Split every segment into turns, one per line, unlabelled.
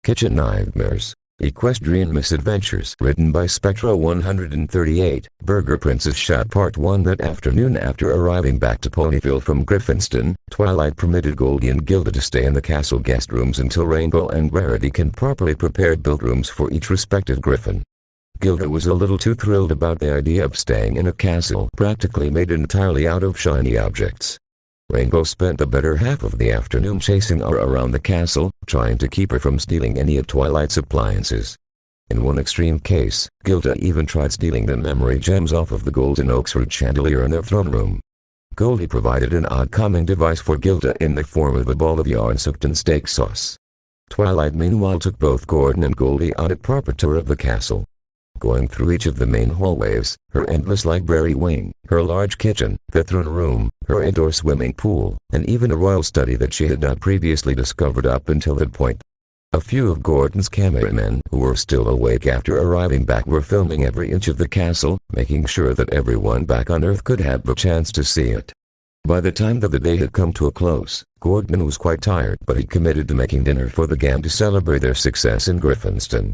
Kitchen Nightmares, Equestrian Misadventures. Written by Spectra 138, Burger Princess shot Part 1. That afternoon, after arriving back to Ponyville from Griffinston, Twilight permitted Goldie and Gilda to stay in the castle guest rooms until Rainbow and Rarity can properly prepare built rooms for each respective griffin. Gilda was a little too thrilled about the idea of staying in a castle practically made entirely out of shiny objects. Rainbow spent the better half of the afternoon chasing her around the castle, trying to keep her from stealing any of Twilight's appliances. In one extreme case, Gilda even tried stealing the memory gems off of the golden oak fruit chandelier in their throne room. Goldie provided an odd calming device for Gilda in the form of a ball of yarn soaked in steak sauce. Twilight meanwhile took both Gordon and Goldie on a proper tour of the castle. Going through each of the main hallways, her endless library wing, her large kitchen, the throne room, her indoor swimming pool, and even a royal study that she had not previously discovered up until that point. A few of Gordon's cameramen who were still awake after arriving back were filming every inch of the castle, making sure that everyone back on Earth could have the chance to see it. By the time that the day had come to a close, Gordon was quite tired, but he committed to making dinner for the gang to celebrate their success in Griffinston.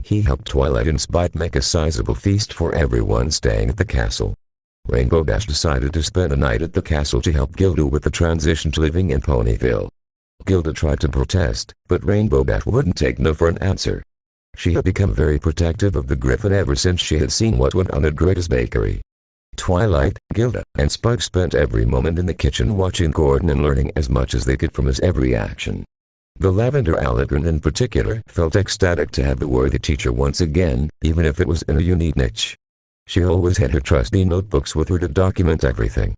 He helped Twilight and Spike make a sizable feast for everyone staying at the castle. Rainbow Dash decided to spend a night at the castle to help Gilda with the transition to living in Ponyville. Gilda tried to protest, but Rainbow Dash wouldn't take no for an answer. She had become very protective of the griffin ever since she had seen what went on at Greta's bakery. Twilight, Gilda, and Spike spent every moment in the kitchen watching Gordon and learning as much as they could from his every action. The Lavender Allegron in particular felt ecstatic to have the worthy teacher once again, even if it was in a unique niche. She always had her trusty notebooks with her to document everything.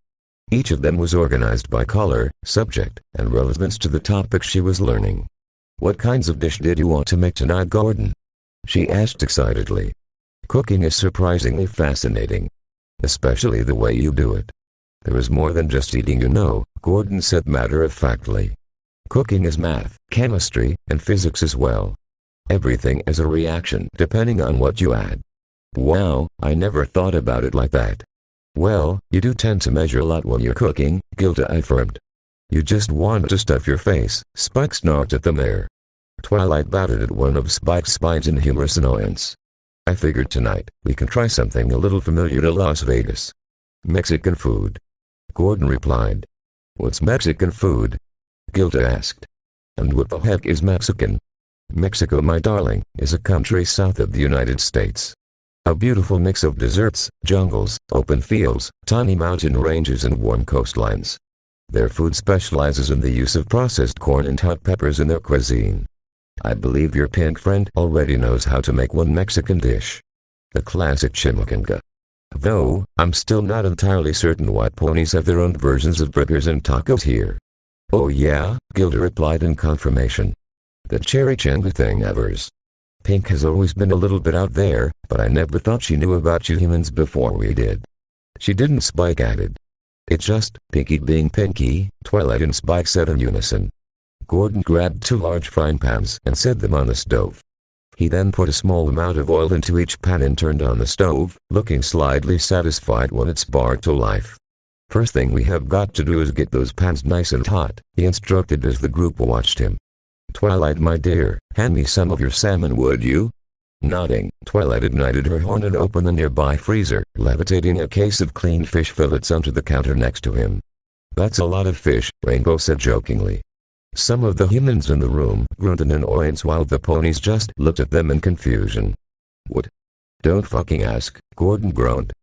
Each of them was organized by color, subject, and relevance to the topic she was learning. "What kinds of dish did you want to make tonight, Gordon?" she asked excitedly. "Cooking is surprisingly fascinating. Especially the way you do it. There is more than just eating, you know," Gordon said matter-of-factly. "Cooking is math, chemistry, and physics as well. Everything is a reaction depending on what you add." "Wow, I never thought about it like that." "Well, you do tend to measure a lot when you're cooking," Gilda affirmed. "You just want to stuff your face," Spike snarked at the mayor. Twilight batted at one of Spike's spines in humorous annoyance. "I figured tonight we can try something a little familiar to Las Vegas. Mexican food," Gordon replied. "What's Mexican food?" Gilda asked. "And what the heck is Mexican?" "Mexico, my darling, is a country south of the United States. A beautiful mix of deserts, jungles, open fields, tiny mountain ranges and warm coastlines. Their food specializes in the use of processed corn and hot peppers in their cuisine. I believe your pink friend already knows how to make one Mexican dish. The classic chimichanga. Though, I'm still not entirely certain why ponies have their own versions of burgers and tacos here." "Oh yeah," Gilda replied in confirmation. "The chimichanga thing evers. Pink has always been a little bit out there, but I never thought she knew about you humans before we did." "She didn't," Spike added. "It's just Pinky being Pinky," Twilight and Spike said in unison. Gordon grabbed 2 large frying pans and set them on the stove. He then put a small amount of oil into each pan and turned on the stove, looking slightly satisfied when it sparked to life. "First thing we have got to do is get those pans nice and hot," he instructed as the group watched him. "Twilight, my dear, hand me some of your salmon, would you?" Nodding, Twilight ignited her horn and opened the nearby freezer, levitating a case of cleaned fish fillets onto the counter next to him. "That's a lot of fish," Rainbow said jokingly. Some of the humans in the room groaned in annoyance while the ponies just looked at them in confusion. "What? Don't fucking ask," Gordon groaned.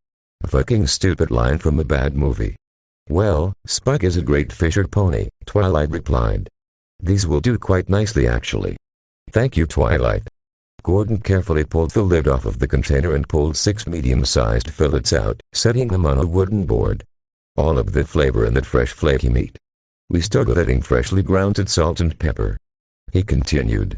A fucking stupid line from a bad movie. "Well, Spike is a great fisher pony," Twilight replied. "These will do quite nicely actually." "Thank you, Twilight." Gordon carefully pulled the lid off of the container and pulled 6 medium-sized fillets out, setting them on a wooden board. "All of the flavor in that fresh flaky meat. We started adding freshly grounded salt and pepper," he continued.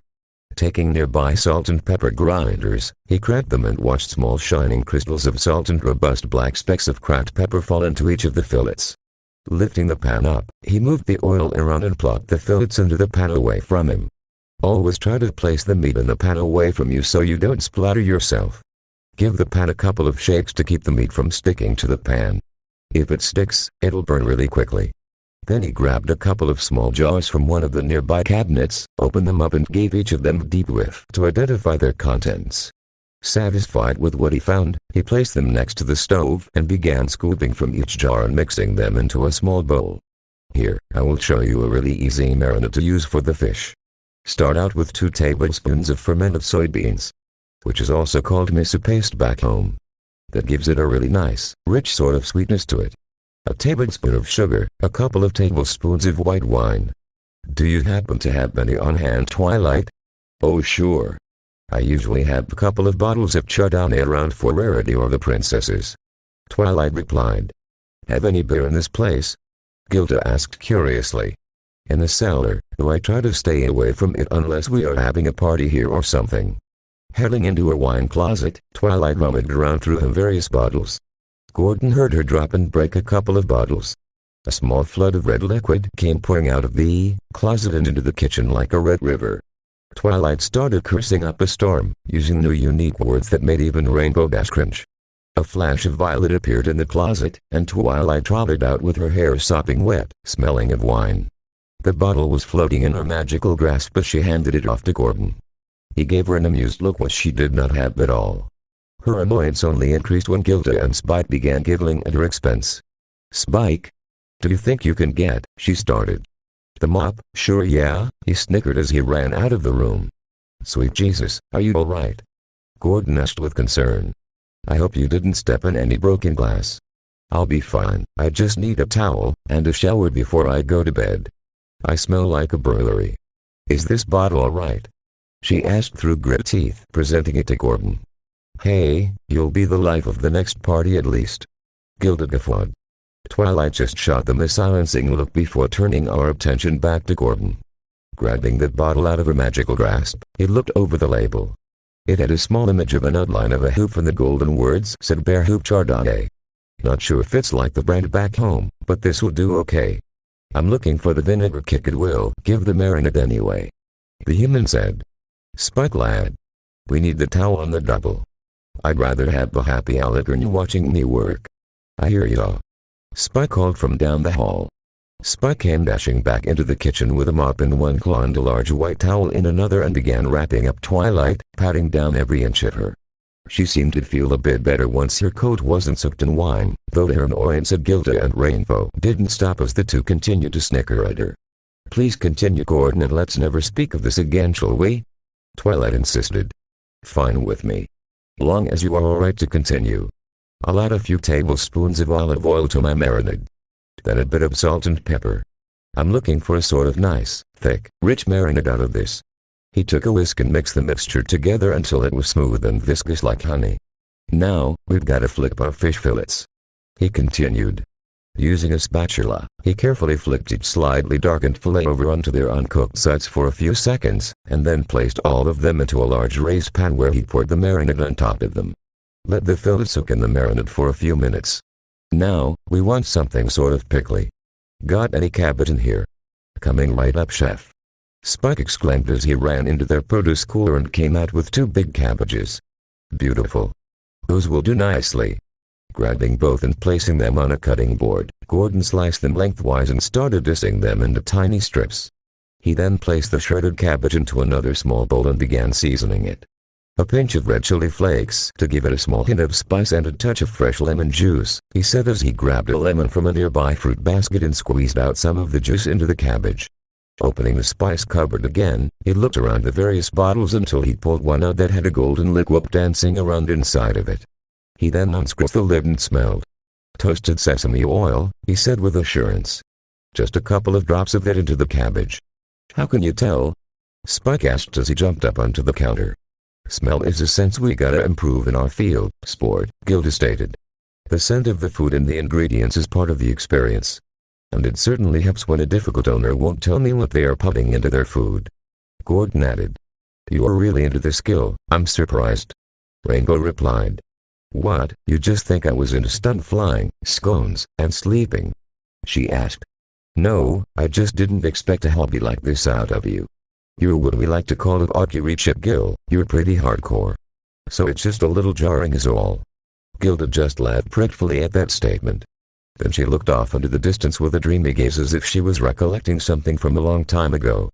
Taking nearby salt and pepper grinders, he cracked them and watched small shining crystals of salt and robust black specks of cracked pepper fall into each of the fillets. Lifting the pan up, he moved the oil around and plopped the fillets into the pan away from him. "Always try to place the meat in the pan away from you so you don't splatter yourself. Give the pan a couple of shakes to keep the meat from sticking to the pan. If it sticks, it'll burn really quickly." Then he grabbed a couple of small jars from one of the nearby cabinets, opened them up and gave each of them a deep whiff to identify their contents. Satisfied with what he found, he placed them next to the stove and began scooping from each jar and mixing them into a small bowl. Here, I will show you a really easy marinade to use for the fish. Start out with 2 tablespoons of fermented soybeans, which is also called miso paste back home. That gives it a really nice, rich sort of sweetness to it. A tablespoon of sugar, a couple of tablespoons of white wine. Do you happen to have any on hand, Twilight? Oh sure. I usually have a couple of bottles of Chardonnay around for rarity or the princesses. Twilight replied. Have any beer in this place? Gilda asked curiously. In the cellar, though I try to stay away from it unless we are having a party here or something. Heading into her wine closet, Twilight rummaged around through her various bottles. Gordon heard her drop and break a couple of bottles. A small flood of red liquid came pouring out of the closet and into the kitchen like a red river. Twilight started cursing up a storm, using new unique words that made even Rainbow Dash cringe. A flash of violet appeared in the closet, and Twilight trotted out with her hair sopping wet, smelling of wine. The bottle was floating in her magical grasp as she handed it off to Gordon. He gave her an amused look which she did not have at all. Her annoyance only increased when Gilda and Spike began giggling at her expense. Spike? Do you think you can get, she started. The mop? Sure yeah, he snickered as he ran out of the room. Sweet Jesus, are you alright? Gordon asked with concern. I hope you didn't step in any broken glass. I'll be fine, I just need a towel, and a shower before I go to bed. I smell like a burglary. Is this bottle alright? She asked through grit teeth, presenting it to Gordon. Hey, you'll be the life of the next party at least. Gilda guffawed. Twilight just shot them a silencing look before turning our attention back to Gordon. Grabbing the bottle out of her magical grasp, he looked over the label. It had a small image of an outline of a hoop and the golden words said Bear Hoop Chardonnay. Not sure if it's like the brand back home, but this will do okay. I'm looking for the vinegar kick. It will give the marinade anyway. The human said. Spike lad. We need the towel on the double. I'd rather have the happy alicorn watching me work. I hear ya. Spike called from down the hall. Spike came dashing back into the kitchen with a mop in one claw and a large white towel in another and began wrapping up Twilight, patting down every inch of her. She seemed to feel a bit better once her coat wasn't soaked in wine, though her annoyance at Gilda and Rainbow didn't stop as the two continued to snicker at her. Please continue, Gordon, and let's never speak of this again, shall we? Twilight insisted. Fine with me. Long as you are alright to continue. I'll add a few tablespoons of olive oil to my marinade. Then a bit of salt and pepper. I'm looking for a sort of nice, thick, rich marinade out of this. He took a whisk and mixed the mixture together until it was smooth and viscous like honey. Now, we've got to flip our fish fillets. He continued. Using a spatula, he carefully flicked each slightly darkened fillet over onto their uncooked sides for a few seconds, and then placed all of them into a large raised pan where he poured the marinade on top of them. Let the fillet soak in the marinade for a few minutes. Now, we want something sort of pickly. Got any cabbage in here? Coming right up, chef. Spike exclaimed as he ran into their produce cooler and came out with 2 big cabbages. Beautiful. Those will do nicely. Grabbing both and placing them on a cutting board, Gordon sliced them lengthwise and started dicing them into tiny strips. He then placed the shredded cabbage into another small bowl and began seasoning it. A pinch of red chili flakes to give it a small hint of spice and a touch of fresh lemon juice, he said as he grabbed a lemon from a nearby fruit basket and squeezed out some of the juice into the cabbage. Opening the spice cupboard again, he looked around the various bottles until he pulled one out that had a golden liquid dancing around inside of it. He then unscrewed the lid and smelled. Toasted sesame oil, he said with assurance. Just a couple of drops of it into the cabbage. How can you tell? Spike asked as he jumped up onto the counter. Smell is a sense we gotta improve in our field, sport, Gilda stated. The scent of the food and the ingredients is part of the experience. And it certainly helps when a difficult owner won't tell me what they are putting into their food. Gordon added. You are really into this skill, I'm surprised. Rainbow replied. What, you just think I was into stunt flying, scones, and sleeping? She asked. No, I just didn't expect a hobby like this out of you. You're what we like to call a archery chip, Gil. You're pretty hardcore. So it's just a little jarring is all. Gilda just laughed pridefully at that statement. Then she looked off into the distance with a dreamy gaze as if she was recollecting something from a long time ago.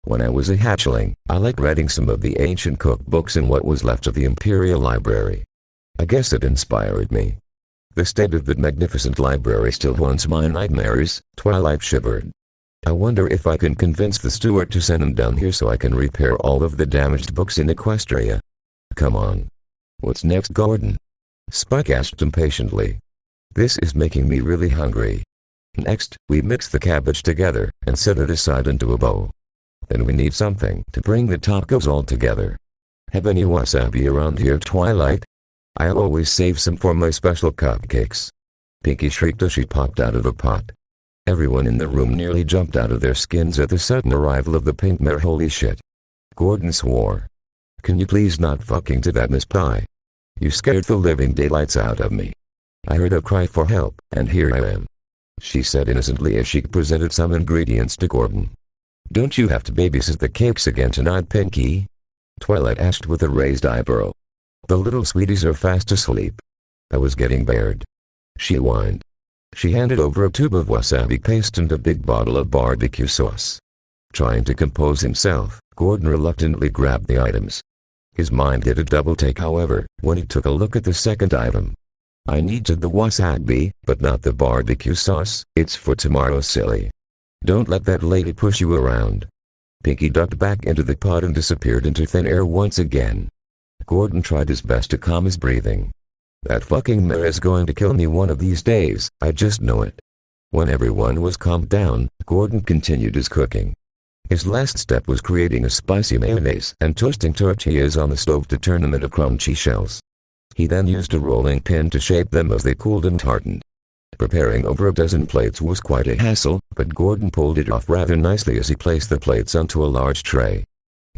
When I was a hatchling, I liked reading some of the ancient cookbooks in what was left of the Imperial Library. I guess it inspired me. The state of that magnificent library still haunts my nightmares, Twilight shivered. I wonder if I can convince the steward to send him down here so I can repair all of the damaged books in Equestria. Come on. What's next, Gordon? Spike asked impatiently. This is making me really hungry. Next, we mix the cabbage together and set it aside into a bowl. Then we need something to bring the tacos all together. Have any wasabi around here, Twilight? I'll always save some for my special cupcakes. Pinky shrieked as she popped out of a pot. Everyone in the room nearly jumped out of their skins at the sudden arrival of the pink mare. Holy shit. Gordon swore. Can you please not fucking do that, Miss Pie? You scared the living daylights out of me. I heard a cry for help, and here I am. She said innocently as she presented some ingredients to Gordon. Don't you have to babysit the cakes again tonight, Pinky? Twilight asked with a raised eyebrow. The little sweeties are fast asleep. I was getting bored. She whined. She handed over a tube of wasabi paste and a big bottle of barbecue sauce. Trying to compose himself, Gordon reluctantly grabbed the items. His mind did a double take, however, when he took a look at the second item. I needed the wasabi, but not the barbecue sauce. It's for tomorrow, silly. Don't let that lady push you around. Pinky ducked back into the pot and disappeared into thin air once again. Gordon tried his best to calm his breathing. That fucking mare is going to kill me one of these days, I just know it. When everyone was calmed down, Gordon continued his cooking. His last step was creating a spicy mayonnaise and toasting tortillas on the stove to turn them into crunchy shells. He then used a rolling pin to shape them as they cooled and hardened. Preparing over a dozen plates was quite a hassle, but Gordon pulled it off rather nicely as he placed the plates onto a large tray.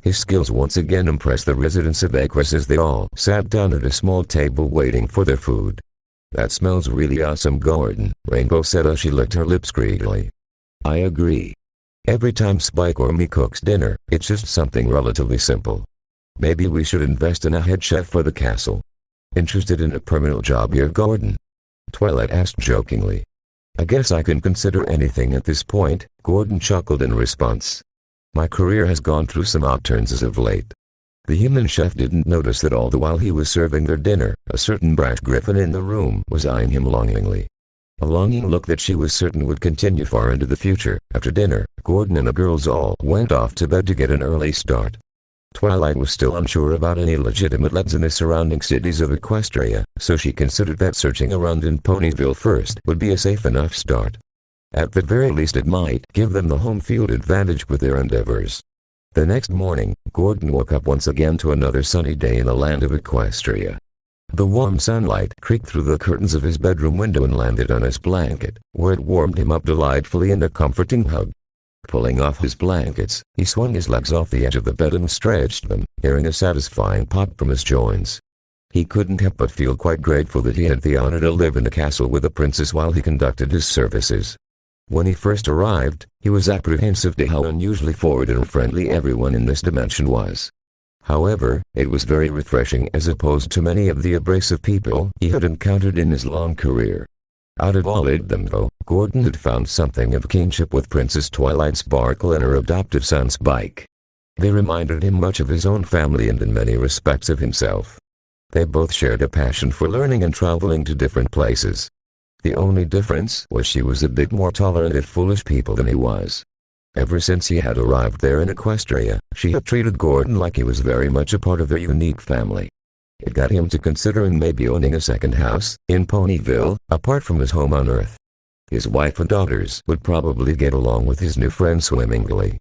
His skills once again impressed the residents of Equus as they all sat down at a small table waiting for their food. That smells really awesome, Gordon, Rainbow said as she licked her lips greedily. I agree. Every time Spike or me cooks dinner, it's just something relatively simple. Maybe we should invest in a head chef for the castle. Interested in a permanent job here, Gordon? Twilight asked jokingly. I guess I can consider anything at this point, Gordon chuckled in response. My career has gone through some odd turns as of late. The human chef didn't notice that all the while he was serving their dinner, a certain brash griffin in the room was eyeing him longingly. A longing look that she was certain would continue far into the future. After dinner, Gordon and the girls all went off to bed to get an early start. Twilight was still unsure about any legitimate leads in the surrounding cities of Equestria, so she considered that searching around in Ponyville first would be a safe enough start. At the very least it might give them the home field advantage with their endeavors. The next morning, Gordon woke up once again to another sunny day in the land of Equestria. The warm sunlight creaked through the curtains of his bedroom window and landed on his blanket, where it warmed him up delightfully in a comforting hug. Pulling off his blankets, he swung his legs off the edge of the bed and stretched them, hearing a satisfying pop from his joints. He couldn't help but feel quite grateful that he had the honor to live in the castle with a princess while he conducted his services. When he first arrived, he was apprehensive to how unusually forward and friendly everyone in this dimension was. However, it was very refreshing as opposed to many of the abrasive people he had encountered in his long career. Out of all of them though, Gordon had found something of kinship with Princess Twilight Sparkle and her adoptive son Spike. They reminded him much of his own family and in many respects of himself. They both shared a passion for learning and traveling to different places. The only difference was she was a bit more tolerant of foolish people than he was. Ever since he had arrived there in Equestria, she had treated Gordon like he was very much a part of their unique family. It got him to considering maybe owning a second house in Ponyville, apart from his home on Earth. His wife and daughters would probably get along with his new friend swimmingly.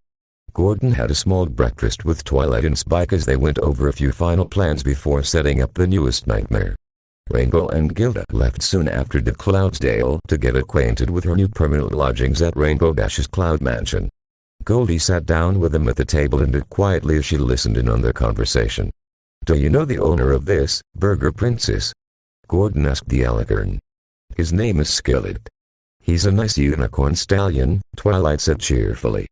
Gordon had a small breakfast with Twilight and Spike as they went over a few final plans before setting up the newest nightmare. Rainbow and Gilda left soon after to Cloudsdale to get acquainted with her new permanent lodgings at Rainbow-Dash's Cloud Mansion. Goldie sat down with them at the table and did quietly as she listened in on their conversation. Do you know the owner of this, Burger Princess? Gordon asked the Alicorn. His name is Skillet. He's a nice unicorn stallion, Twilight said cheerfully.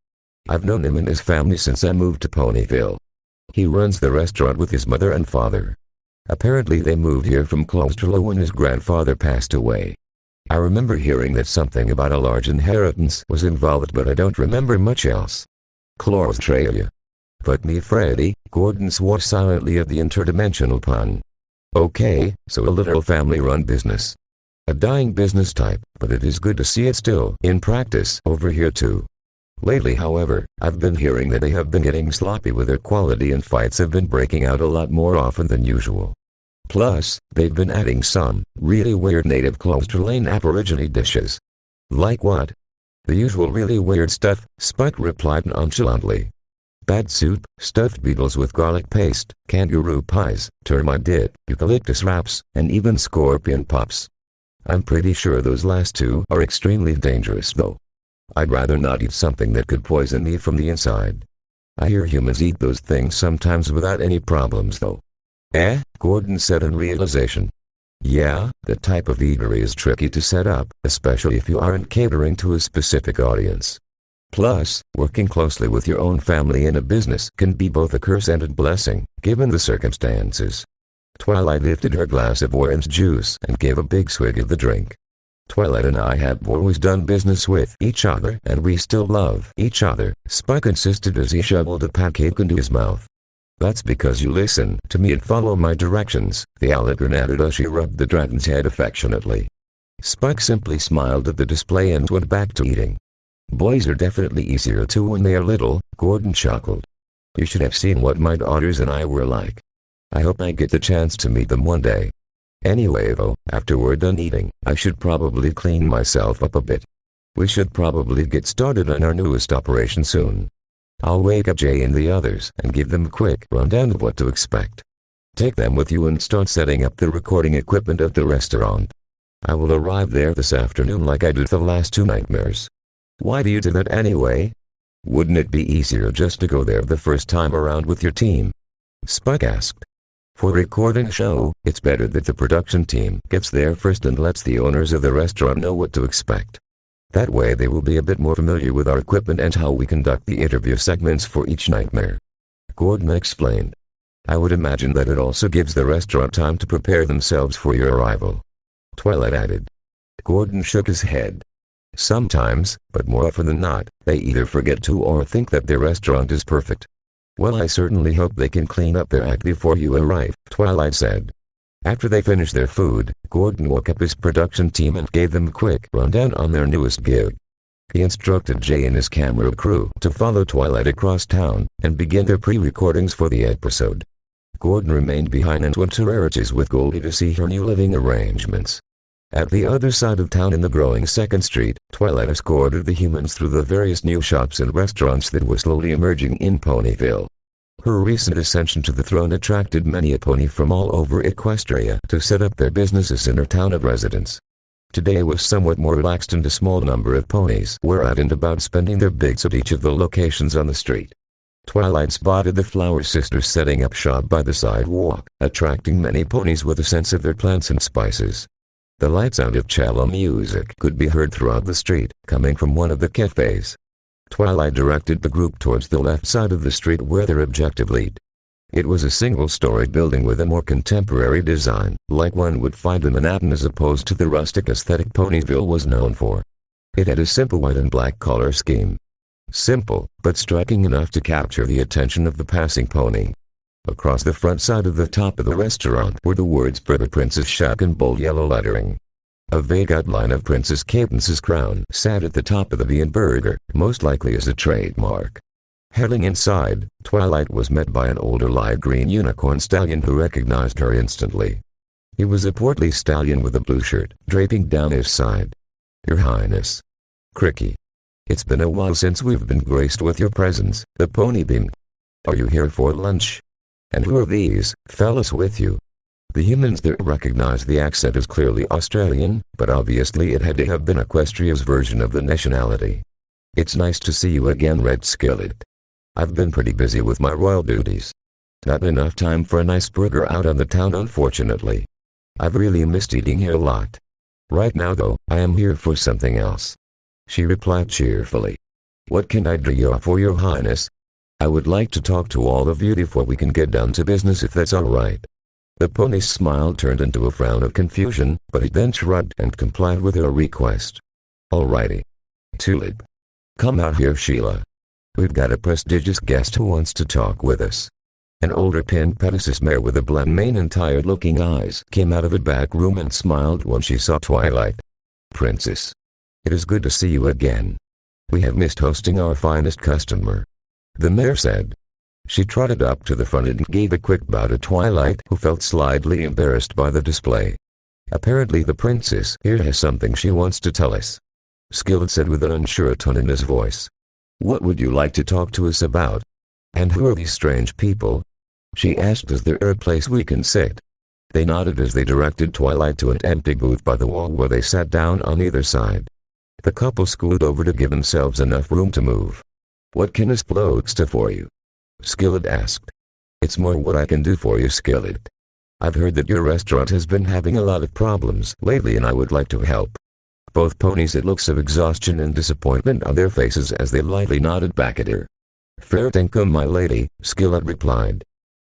I've known him and his family since I moved to Ponyville. He runs the restaurant with his mother and father. Apparently they moved here from Cloudsdale when his grandfather passed away. I remember hearing that something about a large inheritance was involved, but I don't remember much else. Australia. But me Freddy, Gordon swore silently at the interdimensional pun. Okay, so a literal family-run business. A dying business type, but it is good to see it still in practice over here too. Lately, however, I've been hearing that they have been getting sloppy with their quality and fights have been breaking out a lot more often than usual. Plus, they've been adding some really weird native Australian Aborigine dishes. Like what? The usual really weird stuff, Spike replied nonchalantly. Bad soup, stuffed beetles with garlic paste, kangaroo pies, termite dip, eucalyptus wraps, and even scorpion pops. I'm pretty sure those last two are extremely dangerous though. I'd rather not eat something that could poison me from the inside. I hear humans eat those things sometimes without any problems though. Gordon said in realization. Yeah, that type of eatery is tricky to set up, especially if you aren't catering to a specific audience. Plus, working closely with your own family in a business can be both a curse and a blessing, given the circumstances. Twilight lifted her glass of orange juice and gave a big swig of the drink. Twilight and I have always done business with each other and we still love each other, Spike insisted as he shoveled a pancake into his mouth. That's because you listen to me and follow my directions, the Alicorn added as she rubbed the dragon's head affectionately. Spike simply smiled at the display and went back to eating. Boys are definitely easier too when they are little, Gordon chuckled. You should have seen what my daughters and I were like. I hope I get the chance to meet them one day. Anyway though, after we're done eating, I should probably clean myself up a bit. We should probably get started on our newest operation soon. I'll wake up Jay and the others and give them a quick rundown of what to expect. Take them with you and start setting up the recording equipment at the restaurant. I will arrive there this afternoon like I did the last two nightmares. Why do you do that anyway? Wouldn't it be easier just to go there the first time around with your team? Spike asked. For recording a show, it's better that the production team gets there first and lets the owners of the restaurant know what to expect. That way they will be a bit more familiar with our equipment and how we conduct the interview segments for each nightmare. Gordon explained. I would imagine that it also gives the restaurant time to prepare themselves for your arrival. Twilight added. Gordon shook his head. Sometimes, but more often than not, they either forget to or think that their restaurant is perfect. Well, I certainly hope they can clean up their act before you arrive, Twilight said. After they finished their food, Gordon woke up his production team and gave them a quick rundown on their newest gig. He instructed Jay and his camera crew to follow Twilight across town and begin their pre-recordings for the episode. Gordon remained behind and went to Rarity's with Goldie to see her new living arrangements. At the other side of town in the growing 2nd Street, Twilight escorted the humans through the various new shops and restaurants that were slowly emerging in Ponyville. Her recent ascension to the throne attracted many a pony from all over Equestria to set up their businesses in her town of residence. Today was somewhat more relaxed and a small number of ponies were out and about spending their bigs at each of the locations on the street. Twilight spotted the Flower Sisters setting up shop by the sidewalk, attracting many ponies with a sense of their plants and spices. The light sound of cello music could be heard throughout the street, coming from one of the cafes. Twilight directed the group towards the left side of the street where their objective lead. It was a single-story building with a more contemporary design, like one would find in Manhattan as opposed to the rustic aesthetic Ponyville was known for. It had a simple white and black color scheme. Simple, but striking enough to capture the attention of the passing pony. Across the front side of the top of the restaurant were the words Burger Princess Shack in bold yellow lettering. A vague outline of Princess Cadence's crown sat at the top of the V in burger, most likely as a trademark. Heading inside, Twilight was met by an older light green unicorn stallion who recognized her instantly. He was a portly stallion with a blue shirt draping down his side. Your Highness. Cricky. It's been a while since we've been graced with your presence, the pony beamed. Are you here for lunch? And who are these fellas with you? The humans there recognized the accent as clearly Australian, but obviously it had to have been Equestria's version of the nationality. It's nice to see you again, Red Skillet. I've been pretty busy with my royal duties. Not enough time for a nice burger out on the town, unfortunately. I've really missed eating here a lot. Right now though, I am here for something else. She replied cheerfully. What can I do for your highness? I would like to talk to all of you before we can get down to business, if that's alright. The pony's smile turned into a frown of confusion, but he then shrugged and complied with her request. Alrighty. Tulip. Come out here, Sheila. We've got a prestigious guest who wants to talk with us. An older pin Pegasus mare with a blonde mane and tired-looking eyes came out of a back room and smiled when she saw Twilight. Princess. It is good to see you again. We have missed hosting our finest customer. The mare said. She trotted up to the front and gave a quick bow to Twilight, who felt slightly embarrassed by the display. Apparently the princess here has something she wants to tell us. Skillet said with an unsure tone in his voice. What would you like to talk to us about? And who are these strange people? She asked. Is there a place we can sit? They nodded as they directed Twilight to an empty booth by the wall where they sat down on either side. The couple scooted over to give themselves enough room to move. What can this bloke do for you? Skillet asked. It's more what I can do for you, Skillet. I've heard that your restaurant has been having a lot of problems lately and I would like to help. Both ponies had looks of exhaustion and disappointment on their faces as they lightly nodded back at her. Fair dinkum, my lady, Skillet replied.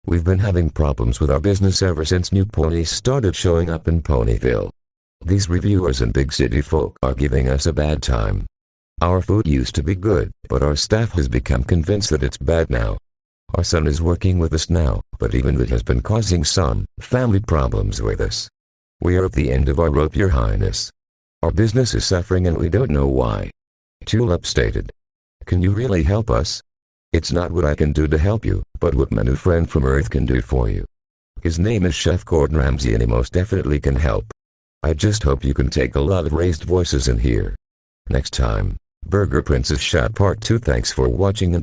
We've been having problems with our business ever since new ponies started showing up in Ponyville. These reviewers and big city folk are giving us a bad time. Our food used to be good, but our staff has become convinced that it's bad now. Our son is working with us now, but even that has been causing some family problems with us. We are at the end of our rope, Your Highness. Our business is suffering and we don't know why. Tulip stated. Can you really help us? It's not what I can do to help you, but what my new friend from Earth can do for you. His name is Chef Gordon Ramsay and he most definitely can help. I just hope you can take a lot of raised voices in here. Next time, Burger Princess Shot Part 2. Thanks for watching and